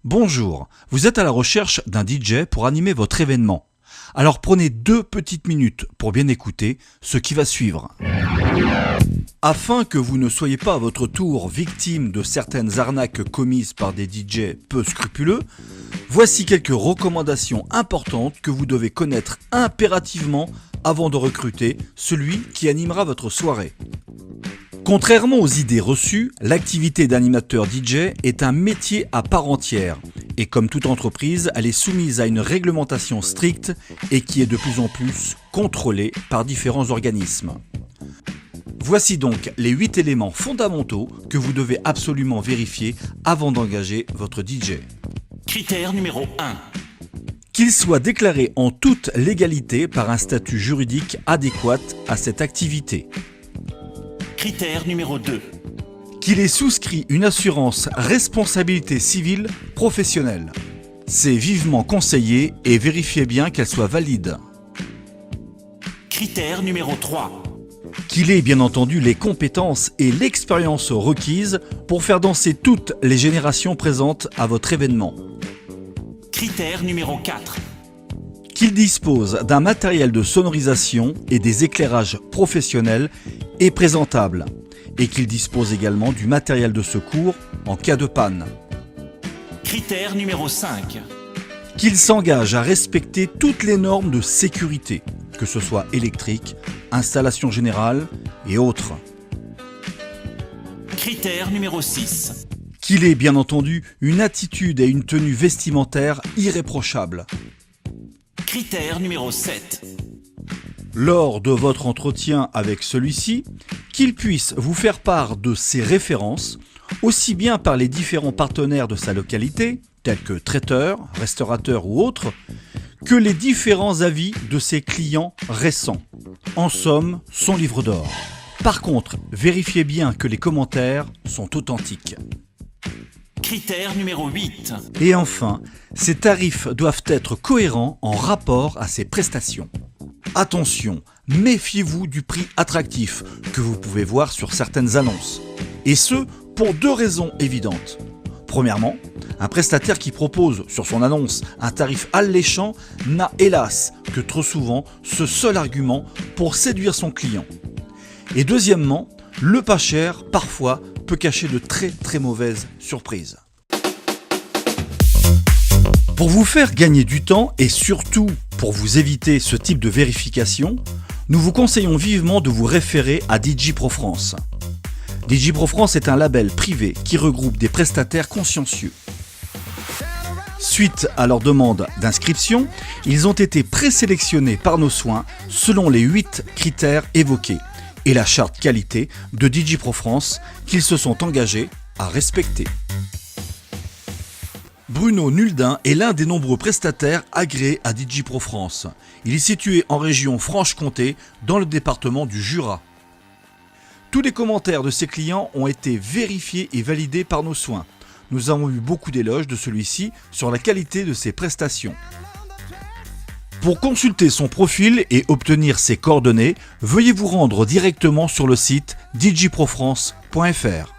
Bonjour, vous êtes à la recherche d'un DJ pour animer votre événement. Alors prenez 2 petites minutes pour bien écouter ce qui va suivre. Afin que vous ne soyez pas à votre tour victime de certaines arnaques commises par des DJ peu scrupuleux, voici quelques recommandations importantes que vous devez connaître impérativement avant de recruter celui qui animera votre soirée. Contrairement aux idées reçues, l'activité d'animateur DJ est un métier à part entière et comme toute entreprise, elle est soumise à une réglementation stricte et qui est de plus en plus contrôlée par différents organismes. Voici donc les 8 éléments fondamentaux que vous devez absolument vérifier avant d'engager votre DJ. Critère numéro 1. Qu'il soit déclaré en toute légalité par un statut juridique adéquat à cette activité. Critère numéro 2. Qu'il ait souscrit une assurance responsabilité civile professionnelle. C'est vivement conseillé et vérifiez bien qu'elle soit valide. Critère numéro 3. Qu'il ait bien entendu les compétences et l'expérience requises pour faire danser toutes les générations présentes à votre événement. Critère numéro 4. Qu'il dispose d'un matériel de sonorisation et des éclairages professionnels et présentables, et qu'il dispose également du matériel de secours en cas de panne. Critère numéro 5. Qu'il s'engage à respecter toutes les normes de sécurité, que ce soit électrique, installation générale et autres. Critère numéro 6. Qu'il ait bien entendu une attitude et une tenue vestimentaire irréprochables. Critère numéro 7. Lors de votre entretien avec celui-ci, qu'il puisse vous faire part de ses références, aussi bien par les différents partenaires de sa localité, tels que traiteurs, restaurateurs ou autres, que les différents avis de ses clients récents. En somme, son livre d'or. Par contre, vérifiez bien que les commentaires sont authentiques. Critère numéro 8. Et enfin, ces tarifs doivent être cohérents en rapport à ses prestations. Attention, méfiez-vous du prix attractif que vous pouvez voir sur certaines annonces. Et ce, pour 2 raisons évidentes. Premièrement, un prestataire qui propose sur son annonce un tarif alléchant n'a hélas que trop souvent ce seul argument pour séduire son client. Et deuxièmement, le pas cher, parfois, peut cacher de très mauvaises surprises. Pour vous faire gagner du temps et surtout pour vous éviter ce type de vérification, nous vous conseillons vivement de vous référer à DJ Pro France. DJ Pro France est un label privé qui regroupe des prestataires consciencieux. Suite à leur demande d'inscription, ils ont été présélectionnés par nos soins selon les 8 critères évoqués et la charte qualité de DJ Pro France qu'ils se sont engagés à respecter. Bruno Nuldin est l'un des nombreux prestataires agréés à DJ Pro France. Il est situé en région Franche-Comté, dans le département du Jura. Tous les commentaires de ses clients ont été vérifiés et validés par nos soins. Nous avons eu beaucoup d'éloges de celui-ci sur la qualité de ses prestations. Pour consulter son profil et obtenir ses coordonnées, veuillez vous rendre directement sur le site djprofrance.fr.